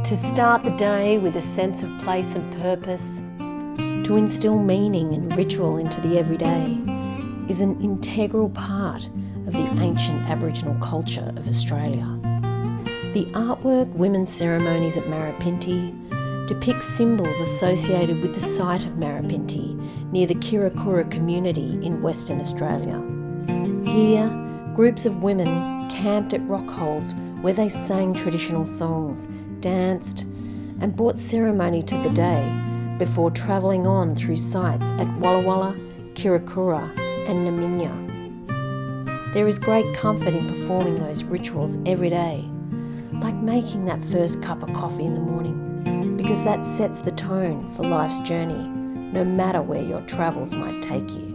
To start the day with a sense of place and purpose, to instill meaning and ritual into the everyday, is an integral part of the ancient Aboriginal culture of Australia. The artwork Women's Ceremonies at Marrapinti depicts symbols associated with the site of Marrapinti near the Kirakura community in Western Australia. Here, groups of women camped at rock holes where they sang traditional songs, danced and brought ceremony to the day before travelling on through sites at Walla Walla, Kirakura and Naminya. There is great comfort in performing those rituals every day, like making that first cup of coffee in the morning, because that sets the tone for life's journey, no matter where your travels might take you.